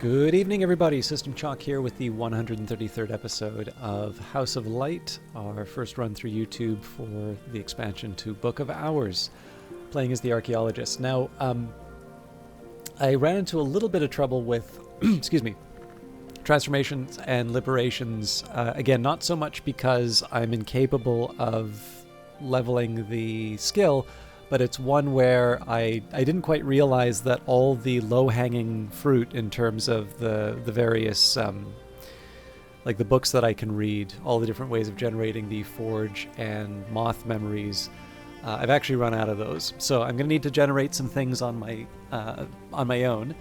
Good evening, everybody. System Chalk here with the 133rd episode of House of Light, our first run through YouTube for the expansion to Book of Hours, playing as the archaeologist. Now, I ran into a little bit of trouble with, excuse me, transformations and liberations. Again, not so much because I'm incapable of leveling the skill, but it's one where I didn't quite realize that all the low-hanging fruit in terms of the various, like the books that I can read, all the different ways of generating the Forge and Moth memories, I've actually run out of those. So I'm going to need to generate some things on my own.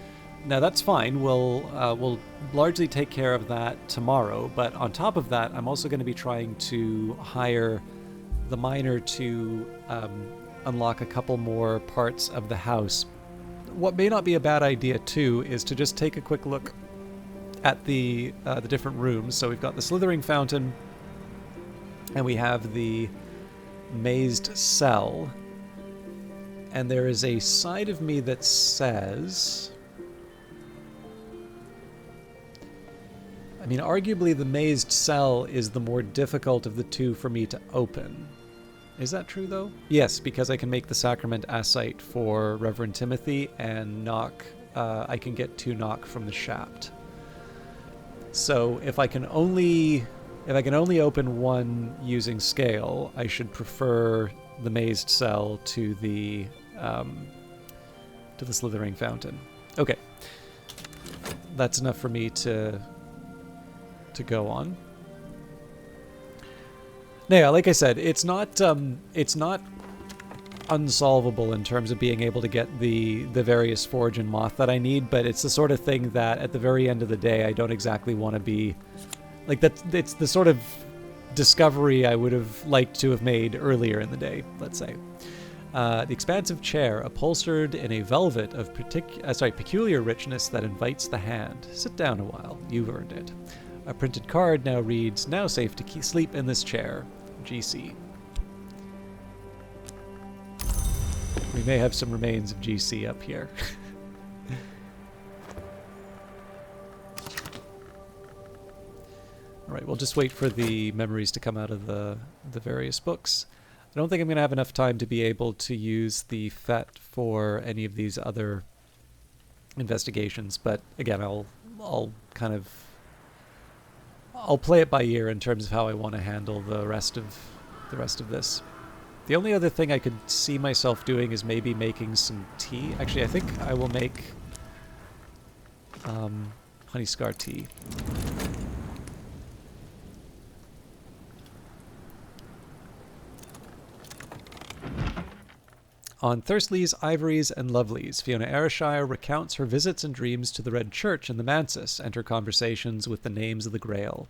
Now that's fine. We'll largely take care of that tomorrow. But on top of that, I'm also going to be trying to hire the miner to unlock a couple more parts of the house. What may not be a bad idea too is to just take a quick look at the different rooms. So we've got the slithering fountain, and we have the mazed cell, and there is a side of me that says, I mean, arguably the mazed cell is the more difficult of the two for me to open. Is that true, though? Yes, because I can make the sacrament ascite for Reverend Timothy, and knock. I can get 2 knock from the shaft. So if I can only open one using scale, I should prefer the mazed cell to the slithering fountain. Okay, that's enough for me to go on. Now, like I said, it's not unsolvable in terms of being able to get the various Forge and Moth that I need, but it's the sort of thing that at the very end of the day I don't exactly want to be like that. It's the sort of discovery I would have liked to have made earlier in the day, let's say. The expansive chair, upholstered in a velvet of peculiar richness that invites the hand. Sit down a while. You've earned it. A printed card now reads, "Now safe to sleep in this chair. GC." We may have some remains of GC up here. Alright, we'll just wait for the memories to come out of the various books. I don't think I'm going to have enough time to be able to use the FET for any of these other investigations, but again, I'll play it by ear in terms of how I want to handle the rest of this. The only other thing I could see myself doing is maybe making some tea. Actually, I think I will make honey scar tea. On Thursley's, Ivories, and Lovelies, Fiona Ayrshire recounts her visits and dreams to the Red Church and the Mansus, and her conversations with the names of the Grail.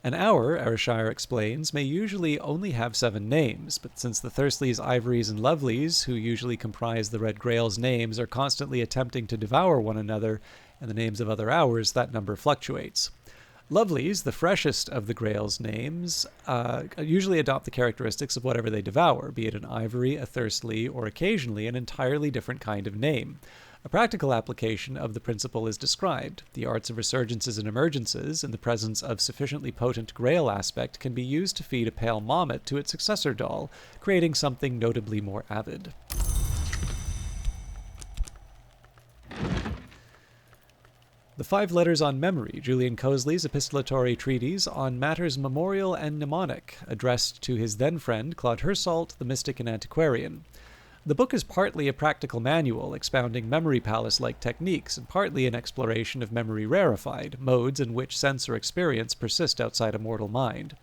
An hour, Ayrshire explains, may usually only have 7 names, but since the Thursleys, Ivories, and Lovelies, who usually comprise the Red Grail's names, are constantly attempting to devour one another and the names of other hours, that number fluctuates. Lovelies, the freshest of the Grail's names, usually adopt the characteristics of whatever they devour, be it an Ivory, a Thursley, or occasionally an entirely different kind of name. A practical application of the principle is described. The arts of resurgences and emergences, in the presence of sufficiently potent Grail aspect, can be used to feed a pale Mommet to its successor doll, creating something notably more avid. The 5 Letters on Memory, Julian Cosley's epistolatory treatise on matters memorial and mnemonic, addressed to his then-friend Claude Hersault, the mystic and antiquarian. The book is partly a practical manual expounding memory palace-like techniques, and partly an exploration of memory rarefied, modes in which sense or experience persist outside a mortal mind.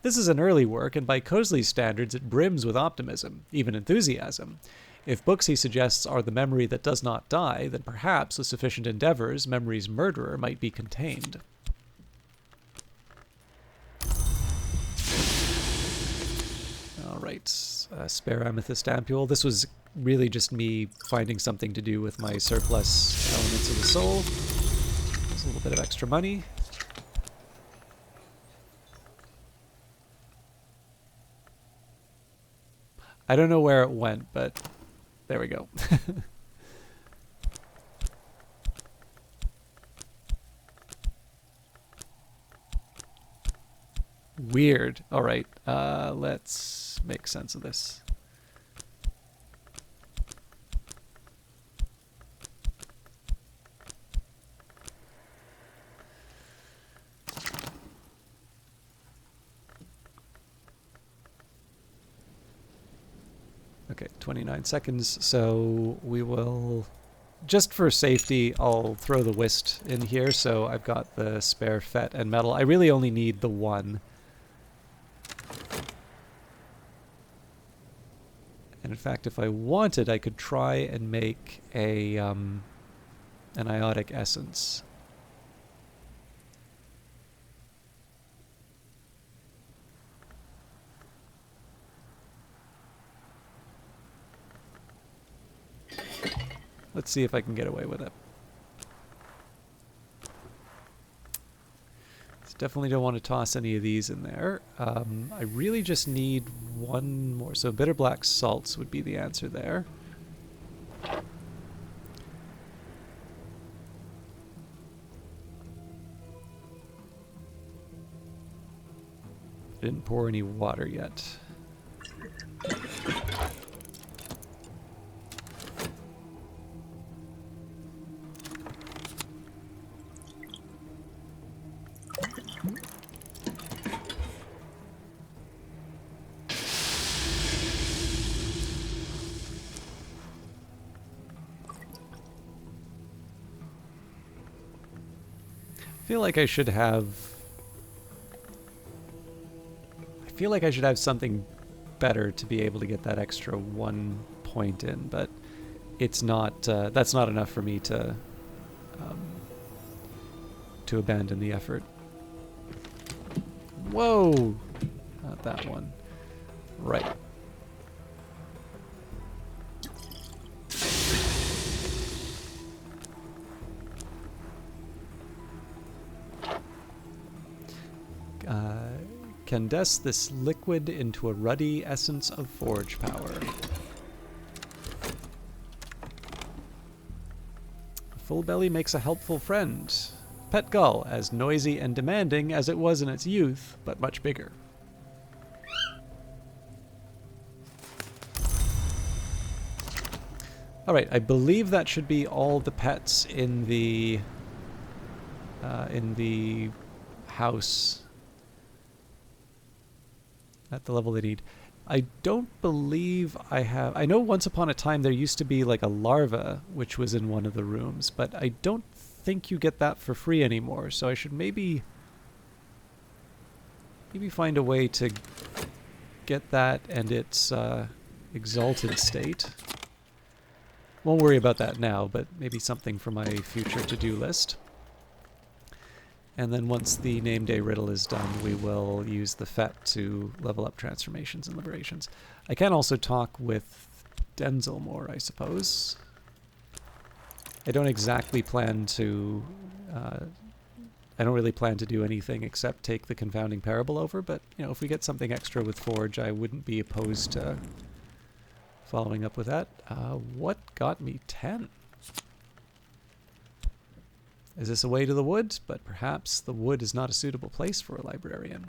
This is an early work, and by Cosley's standards it brims with optimism, even enthusiasm. If books, he suggests, are the memory that does not die, then perhaps, with sufficient endeavors, memory's murderer might be contained. Alright, spare amethyst ampule. This was really just me finding something to do with my surplus elements of the soul. There's a little bit of extra money. I don't know where it went, but there we go. Weird. All right, let's make sense of this. Okay, 29 seconds, so we will, just for safety, I'll throw the whist in here, so I've got the spare fet and metal. I really only need the one. And in fact, if I wanted, I could try and make a an iotic essence. Let's see if I can get away with it. Definitely don't want to toss any of these in there. I really just need one more. So bitter black salts would be the answer there. Didn't pour any water yet. I feel like I should have something better to be able to get that extra 1 point in, but it's not. That's not enough for me to abandon the effort. Whoa! Not that one. Right. Condense this liquid into a ruddy essence of forge power. A full belly makes a helpful friend. Pet gull, as noisy and demanding as it was in its youth, but much bigger. Alright, I believe that should be all the pets in the house at the level they need. I don't believe I have... I know once upon a time there used to be like a larva which was in one of the rooms, but I don't think you get that for free anymore, so I should maybe find a way to get that and its exalted state. Won't worry about that now, but maybe something for my future to-do list. And then once the name day riddle is done, we will use the FET to level up transformations and liberations. I can also talk with Denzel more, I suppose. I don't exactly plan to... I don't really plan to do anything except take the confounding parable over, but you know, if we get something extra with Forge, I wouldn't be opposed to following up with that. What got me 10? Is this a way to the wood? But perhaps the wood is not a suitable place for a librarian.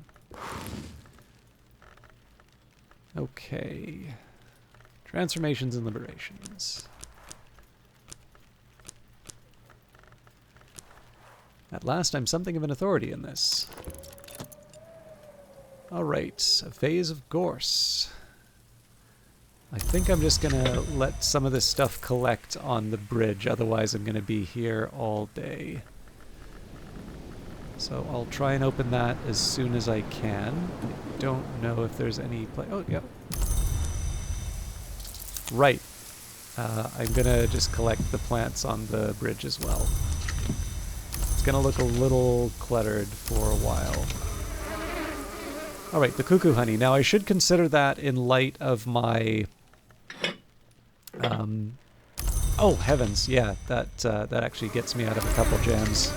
Okay. Transformations and liberations. At last, I'm something of an authority in this. Alright, a vase of gorse. I think I'm just gonna let some of this stuff collect on the bridge, otherwise I'm gonna be here all day. So I'll try and open that as soon as I can. I don't know if there's any place... Oh, yeah. Right. I'm gonna just collect the plants on the bridge as well. It's gonna look a little cluttered for a while. Alright, the cuckoo honey. Now I should consider that in light of my... oh, heavens, yeah, that actually gets me out of a couple jams.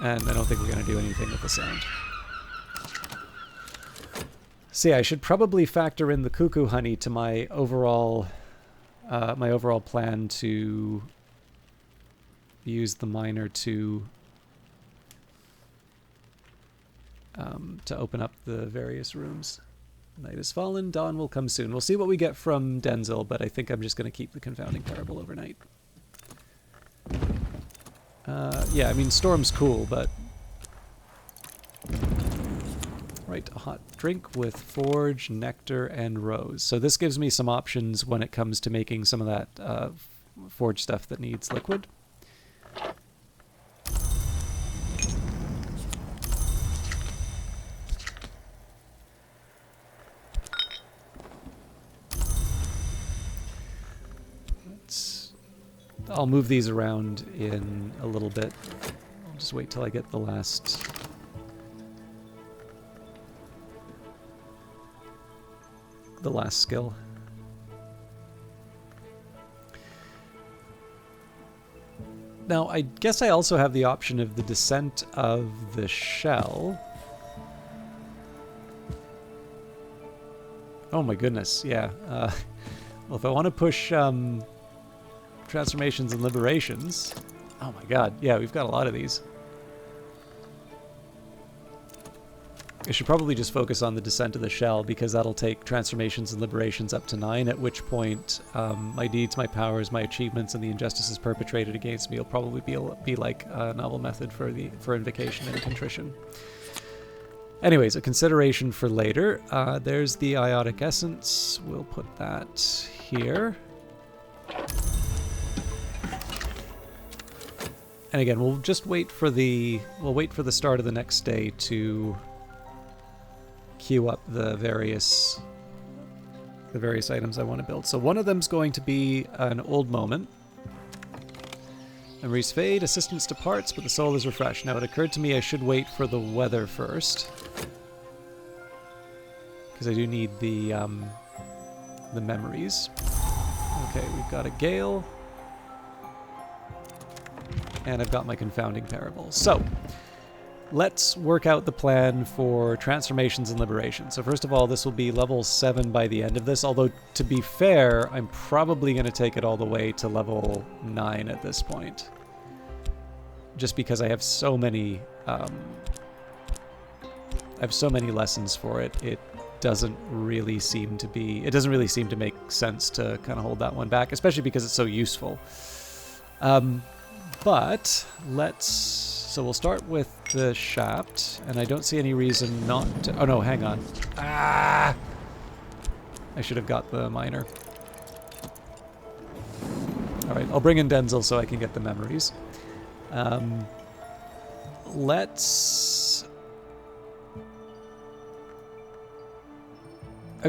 And I don't think we're going to do anything with the sound. See, I should probably factor in the cuckoo honey to my overall plan to use the miner to open up the various rooms. Night has fallen, dawn will come soon. We'll see what we get from Denzel, but I think I'm just going to keep the confounding parable overnight. Yeah, I mean, storm's cool, but... Right, a hot drink with forge, nectar, and rose. So this gives me some options when it comes to making some of that forge stuff that needs liquid. I'll move these around in a little bit. I'll just wait till I get the last skill. Now, I guess I also have the option of the descent of the shell. Oh my goodness, yeah. Well, if I want to push transformations and liberations... Oh my god, yeah, we've got a lot of these. I should probably just focus on the descent of the shell, because that'll take transformations and liberations up to 9, at which point my deeds, my powers, my achievements, and the injustices perpetrated against me will probably be like a novel method for invocation and contrition. Anyways, a consideration for later. There's the iotic essence. We'll put that here. And again, we'll just wait for the start of the next day to queue up the various items I want to build. So one of them's going to be an old moment. Memories fade, assistance departs, but the soul is refreshed. Now it occurred to me I should wait for the weather first, because I do need the memories. Okay, we've got a gale. And I've got my confounding parable. So, let's work out the plan for transformations and liberation. So first of all, this will be level 7 by the end of this, although to be fair, I'm probably going to take it all the way to level 9 at this point. Just because I have so many lessons for it, it doesn't really seem to make sense to kind of hold that one back, especially because it's so useful. But so we'll start with the shaft, and I don't see any reason not to... Oh no, hang on. Ah! I should have got the miner. Alright, I'll bring in Denzel so I can get the memories. Okay,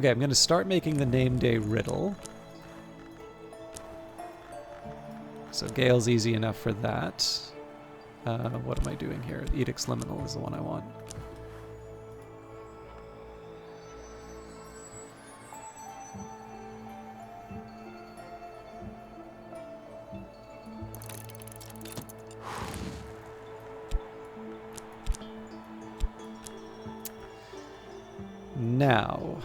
I'm going to start making the name day riddle. So Gale's easy enough for that. What am I doing here? Edict's Liminal is the one I want. Now,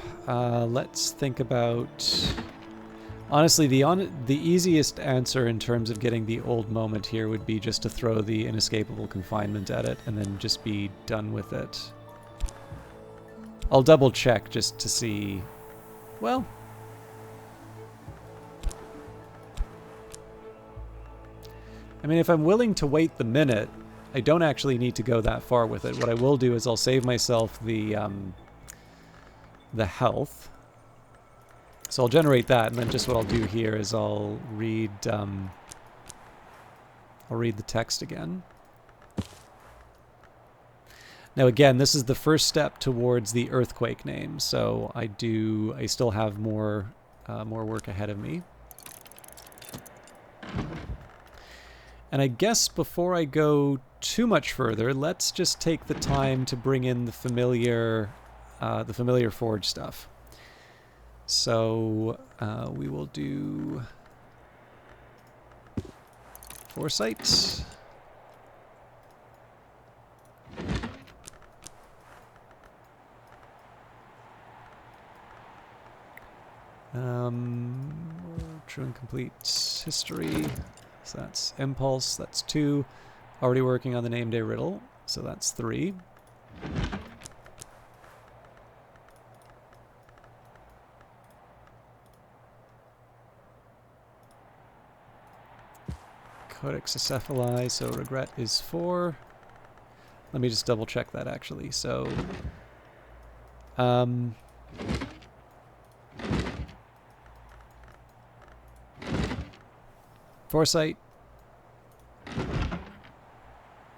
let's think about... Honestly, the easiest answer in terms of getting the old moment here would be just to throw the inescapable confinement at it and then just be done with it. I'll double check just to see... Well... I mean, if I'm willing to wait the minute, I don't actually need to go that far with it. What I will do is I'll save myself the health. So I'll generate that, and then just what I'll do here is I'll read the text again. Now again, this is the first step towards the earthquake name, so I still have more work ahead of me. And I guess before I go too much further, let's just take the time to bring in the familiar forge stuff. So we will do foresight. True and complete history. So that's impulse, that's 2. Already working on the name day riddle, so that's 3. Codex acephali, so regret is 4. Let me just double check that actually. So, foresight,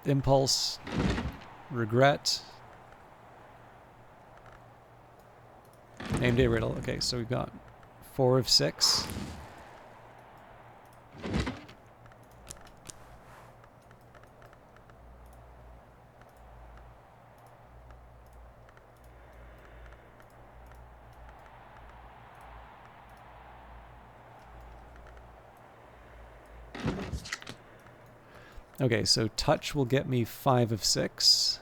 impulse, regret, name day riddle. Okay, so we've got 4 of 6. Okay, so touch will get me 5 of 6.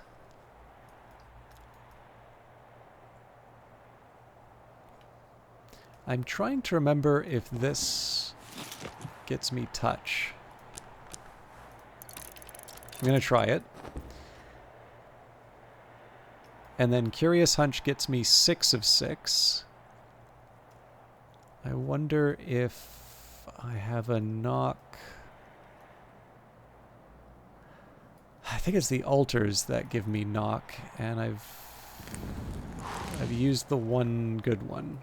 I'm trying to remember if this gets me touch. I'm going to try it. And then Curious Hunch gets me 6 of 6. I wonder if I have a knock. I think it's the altars that give me knock, and I've used the one good one.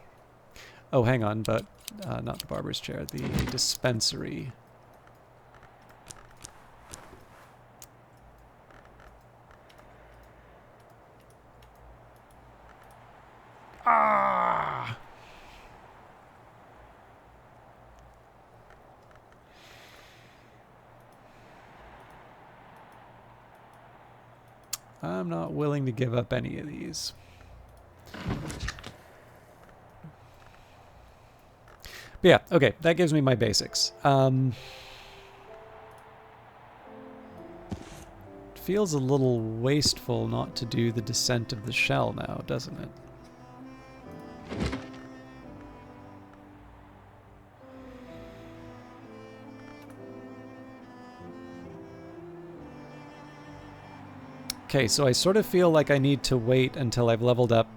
Oh, hang on, but not the barber's chair, the dispensary. Ah! I'm not willing to give up any of these. But yeah, okay, that gives me my basics. Feels a little wasteful not to do the Descent of the Shell now, doesn't it? Okay, so I sort of feel like I need to wait until I've leveled up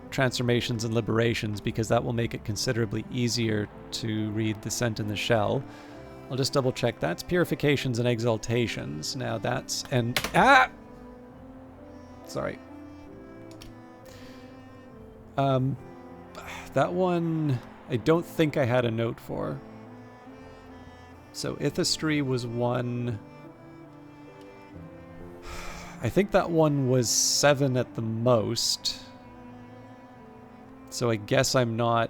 Transformations and Liberations, because that will make it considerably easier to read Descent in the Shell. I'll just double check. That's Purifications and Exaltations. Now that's... and... ah! Sorry. That one I don't think I had a note for. So Ithistry was 1... I think that one was 7 at the most. So I guess I'm not...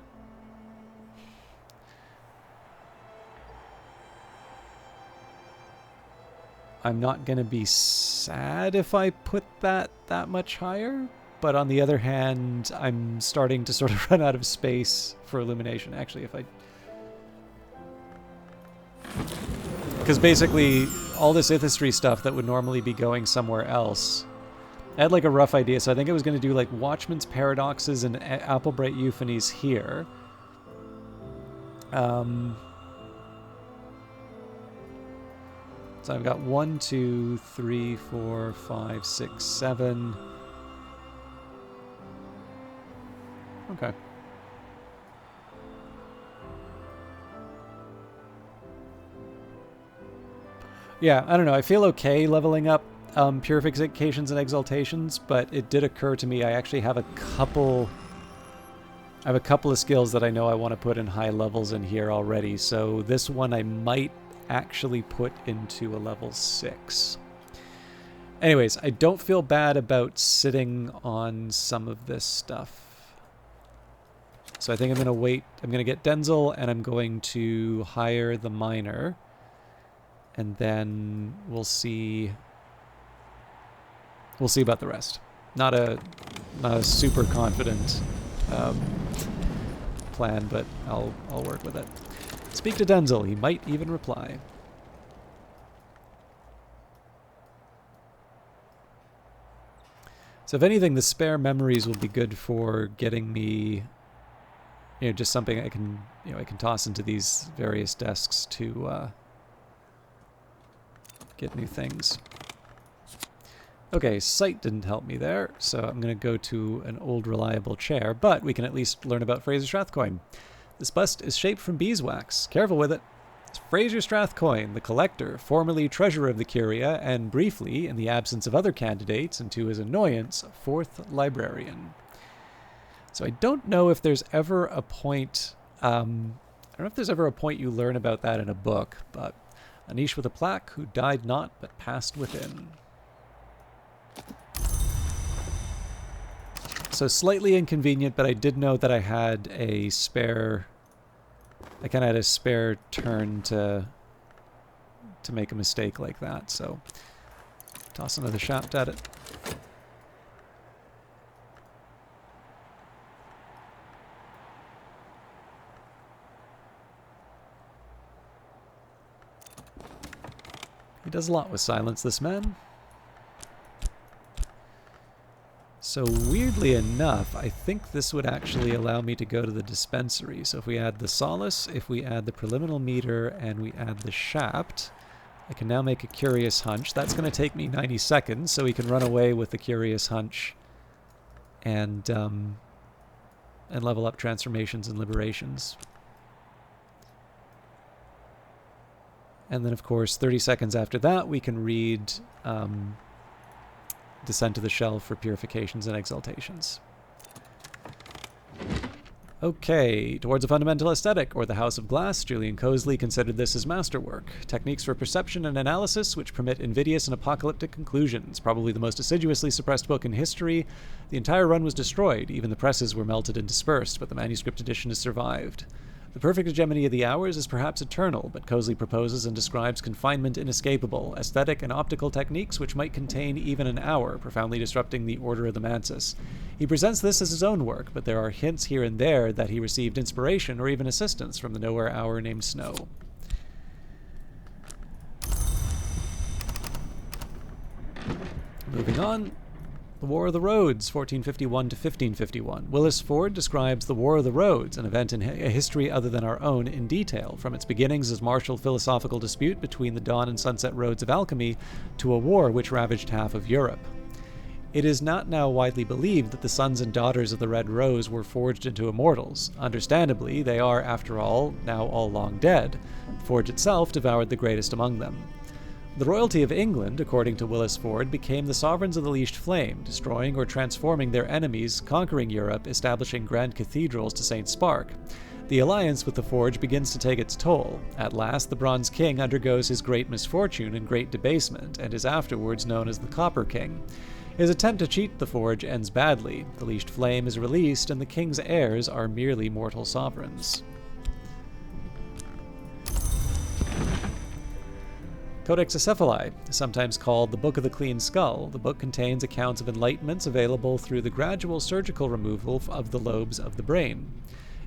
I'm not going to be sad if I put that much higher. But on the other hand, I'm starting to sort of run out of space for illumination. Actually, if I... because basically, all this Ithistry stuff that would normally be going somewhere else... I had like a rough idea, so I think I was going to do like Watchman's Paradoxes and Applebright Euphonies here. So I've got 1, 2, 3, 4, 5, 6, 7. Okay. Yeah, I don't know. I feel okay leveling up Purifications and Exaltations, but it did occur to me I actually have a couple of skills that I know I want to put in high levels in here already, so this one I might actually put into a level 6. Anyways, I don't feel bad about sitting on some of this stuff. So I think I'm going to wait. I'm going to get Denzel, and I'm going to hire the miner, and then we'll see... we'll see about the rest. Not a super confident plan, but I'll work with it. Speak to Denzel. He might even reply. So if anything, the spare memories will be good for getting me, just something I can, I can toss into these various desks to get new things. Okay, sight didn't help me there, so I'm going to go to an old reliable chair, but we can at least learn about Fraser Strathcoin. This bust is shaped from beeswax. Careful with it. It's Fraser Strathcoin, the collector, formerly treasurer of the Curia, and briefly, in the absence of other candidates, and to his annoyance, 4th librarian. So I don't know if there's ever a point, I don't know if there's ever a point you learn about that in a book, but a niche with a plaque who died not but passed within. So slightly inconvenient, but I did know that I had a spare, I kind of had a spare turn to make a mistake like that, so toss another shaft at it. He does a lot with silence, this man. So weirdly enough, I think this would actually allow me to go to the dispensary. So if we add the solace, if we add the preliminal meter, and we add the shaft, I can now make a curious hunch. That's going to take me 90 seconds, so we can run away with the curious hunch and level up transformations and liberations. And then, of course, 30 seconds after that, we can read Descent to the Shell for purifications and exaltations. Okay, towards a fundamental aesthetic, or the House of Glass, Julian Cosley considered this as masterwork. Techniques for perception and analysis which permit invidious and apocalyptic conclusions. Probably the most assiduously suppressed book in history. The entire run was destroyed. Even the presses were melted and dispersed, but the manuscript edition has survived. The perfect hegemony of the hours is perhaps eternal, but Cosley proposes and describes confinement inescapable, aesthetic and optical techniques which might contain even an hour, profoundly disrupting the order of the mantis. He presents this as his own work, but there are hints here and there that he received inspiration or even assistance from the nowhere hour named Snow. Moving on. The War of the Roads, 1451 to 1551. Willis Ford describes the War of the Roads, an event in a history other than our own, in detail, from its beginnings as martial philosophical dispute between the dawn and sunset roads of alchemy to a war which ravaged half of Europe. It is not now widely believed that the sons and daughters of the Red Rose were forged into immortals. Understandably, they are, after all, now all long dead. The Forge itself devoured the greatest among them. The royalty of England, according to Willis Ford, became the sovereigns of the Leashed Flame, destroying or transforming their enemies, conquering Europe, establishing grand cathedrals to St. Spark. The alliance with the Forge begins to take its toll. At last, the Bronze King undergoes his great misfortune and great debasement, and is afterwards known as the Copper King. His attempt to cheat the Forge ends badly. The Leashed Flame is released, and the King's heirs are merely mortal sovereigns. Codex Acephali, sometimes called the Book of the Clean Skull. The book contains accounts of enlightenments available through the gradual surgical removal of the lobes of the brain.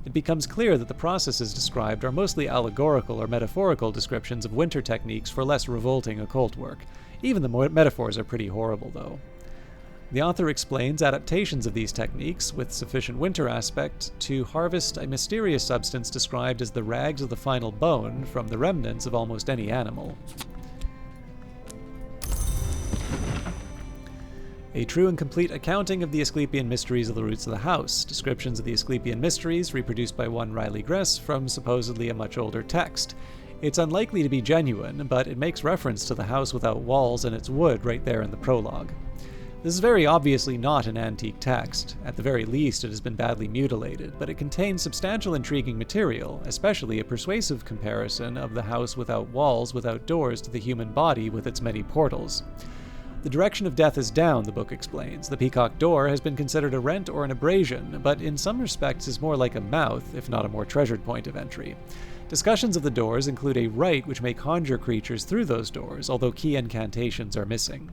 It becomes clear that the processes described are mostly allegorical or metaphorical descriptions of winter techniques for less revolting occult work. Even the metaphors are pretty horrible, though. The author explains adaptations of these techniques, with sufficient winter aspect, to harvest a mysterious substance described as the rags of the final bone from the remnants of almost any animal. A true and complete accounting of the Asclepian mysteries of the roots of the house. Descriptions of the Asclepian mysteries reproduced by one Riley Gress from supposedly a much older text. It's unlikely to be genuine, but it makes reference to the house without walls and its wood right there in the prologue. This is very obviously not an antique text. At the very least, it has been badly mutilated, but it contains substantial intriguing material, especially a persuasive comparison of the house without walls, without doors, to the human body with its many portals. The direction of death is down, the book explains. The peacock door has been considered a rent or an abrasion, but in some respects is more like a mouth, if not a more treasured point of entry. Discussions of the doors include a rite which may conjure creatures through those doors, although key incantations are missing.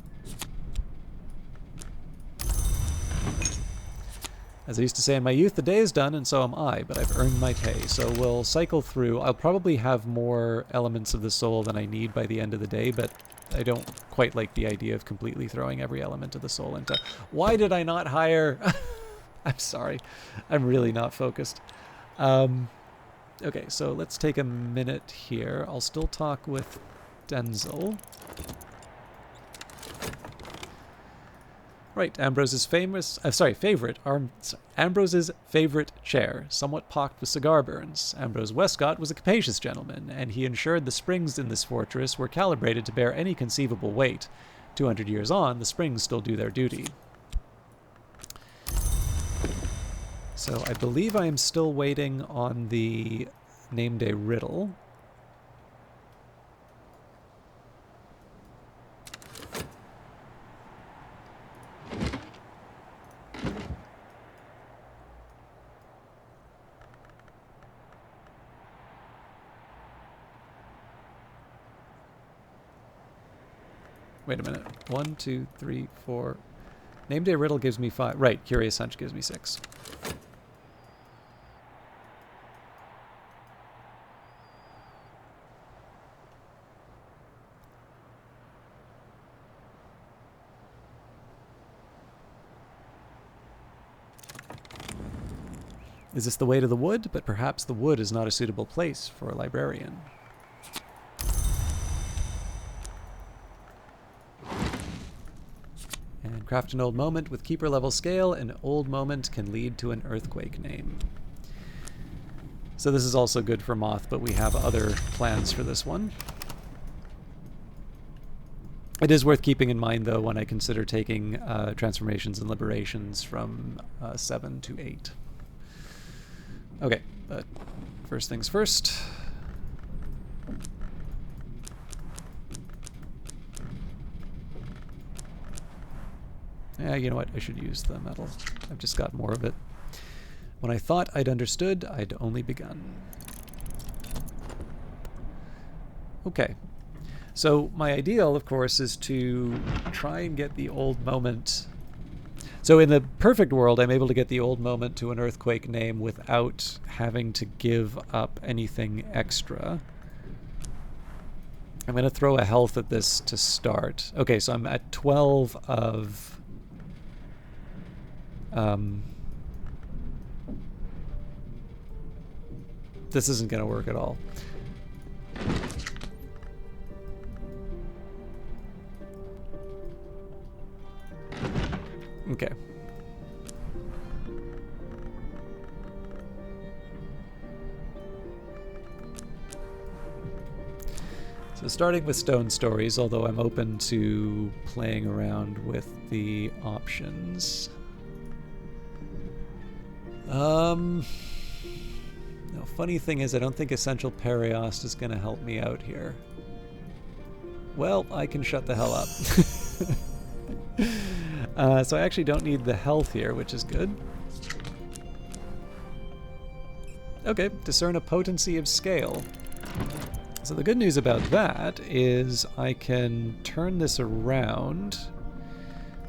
As I used to say in my youth, the day is done and so am I, but I've earned my pay, so we'll cycle through. I'll probably have more elements of the soul than I need by the end of the day, but I don't quite like the idea of completely throwing every element of the soul into... Why did I not hire... I'm sorry. I'm really not focused. Okay, so let's take a minute here. I'll still talk with Denzel. Right, Ambrose's Ambrose's favorite chair, somewhat pocked with cigar burns. Ambrose Westcott was a capacious gentleman, and he ensured the springs in this fortress were calibrated to bear any conceivable weight. 200 years on, the springs still do their duty. So I believe I am still waiting on the named a riddle. Wait a minute. 1, 2, 3, 4. Named a riddle gives me 5. Right, Curious Hunch gives me 6. Is this the way to the wood? But perhaps the wood is not a suitable place for a librarian. And craft an old moment with keeper level scale. An old moment can lead to an earthquake name. So this is also good for Moth, but we have other plans for this one. It is worth keeping in mind, though, when I consider taking transformations and liberations from 7 to 8. Okay, but first things first. Yeah, you know what? I should use the metal. I've just got more of it. When I thought I'd understood, I'd only begun. Okay. So my ideal, of course, is to try and get the old moment. So in the perfect world, I'm able to get the old moment to an earthquake name without having to give up anything extra. I'm going to throw a health at this to start. Okay, so I'm at 12 of... this isn't going to work at all. Okay. So starting with stone stories, although I'm open to playing around with the options. No, funny thing is, I don't think Essential Periost is going to help me out here. Well, I can shut the hell up. So I actually don't need the health here, which is good. Okay, discern a potency of scale. So the good news about that is I can turn this around.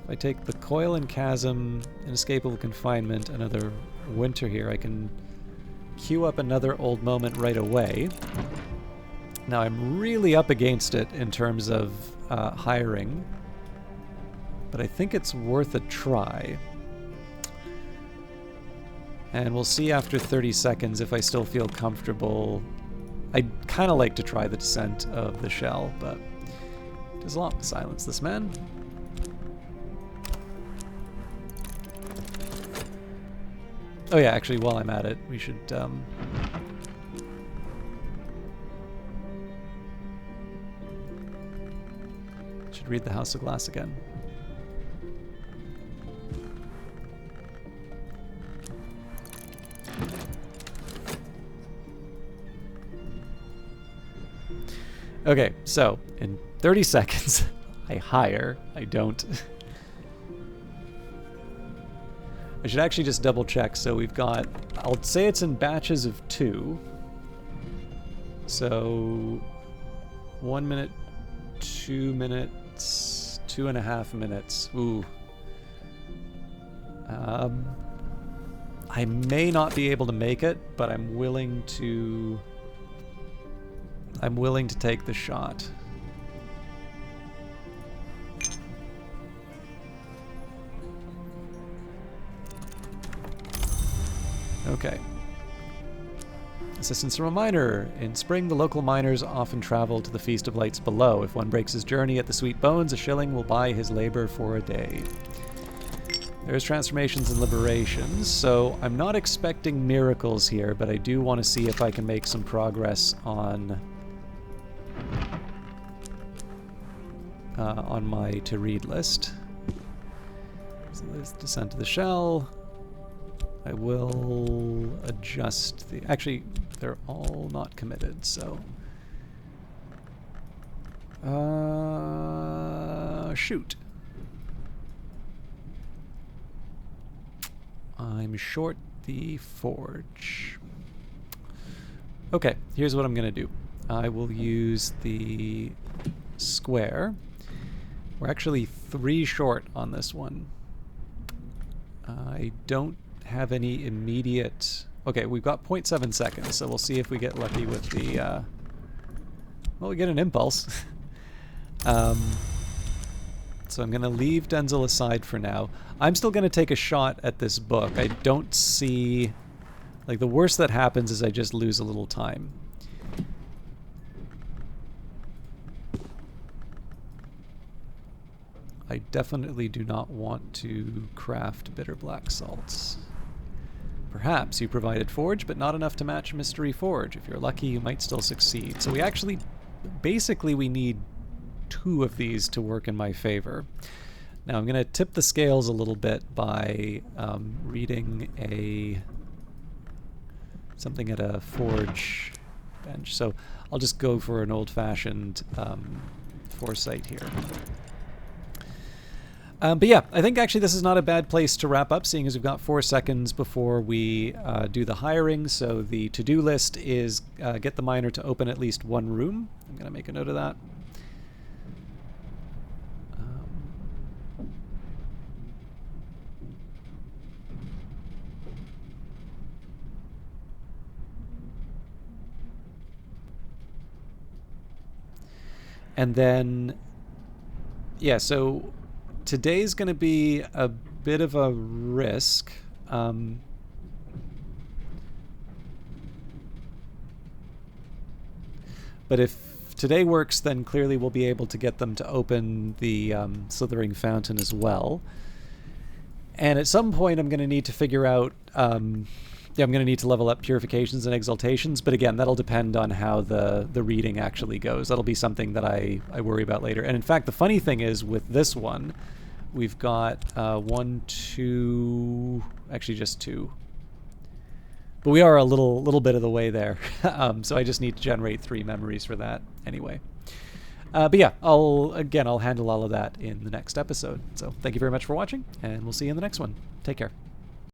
If I take the Coil and Chasm, Inescapable Confinement, another Winter here, I can queue up another old moment right away. Now I'm really up against it in terms of hiring, but I think it's worth a try. And we'll see after 30 seconds if I still feel comfortable. I'd kind of like to try the Descent of the Shell, but it does a lot to silence this man. Oh yeah, actually, while I'm at it, we should read the House of Glass again. Okay, so in 30 seconds, I hire. I don't. I should actually just double check. So we've got, I'll say it's in batches of 2. So 1 minute, 2 minutes, 2.5 minutes. Ooh. I may not be able to make it, but I'm willing to take the shot. Okay. Assistance from a miner. In spring, the local miners often travel to the Feast of Lights below. If one breaks his journey at the Sweet Bones, a shilling will buy his labor for a day. There's transformations and liberations, so I'm not expecting miracles here, but I do want to see if I can make some progress on my to-read list. So there's Descent to the Shell. I will adjust the... Actually, they're all not committed, so... shoot. I'm short the forge. Okay, here's what I'm going to do. I will use the square. We're actually 3 short on this one. I don't have any immediate... Okay, we've got 0.7 seconds, so we'll see if we get lucky with the... Well, we get an impulse. So I'm going to leave Denzel aside for now. I'm still going to take a shot at this book. I don't see... Like, the worst that happens is I just lose a little time. I definitely do not want to craft bitter black salts. Perhaps you provided forge, but not enough to match mystery forge. If you're lucky, you might still succeed. So we actually... Basically, we need 2 of these to work in my favor. Now I'm going to tip the scales a little bit by reading something at a forge bench. So I'll just go for an old-fashioned foresight here. But yeah, I think actually this is not a bad place to wrap up, seeing as we've got 4 seconds before we do the hiring. So the to-do list is get the miner to open at least 1 room. I'm going to make a note of that. And then, yeah, so today's going to be a bit of a risk. But if today works, then clearly we'll be able to get them to open the Slithering Fountain as well. And at some point I'm going to need to figure out... yeah, I'm going to need to level up Purifications and Exaltations, but again, that'll depend on how the reading actually goes. That'll be something that I worry about later. And in fact, the funny thing is, with this one, we've got 1, 2... Actually, just 2. But we are a little bit of the way there. So I just need to generate 3 memories for that anyway. But yeah, I'll handle all of that in the next episode. So thank you very much for watching, and we'll see you in the next one. Take care.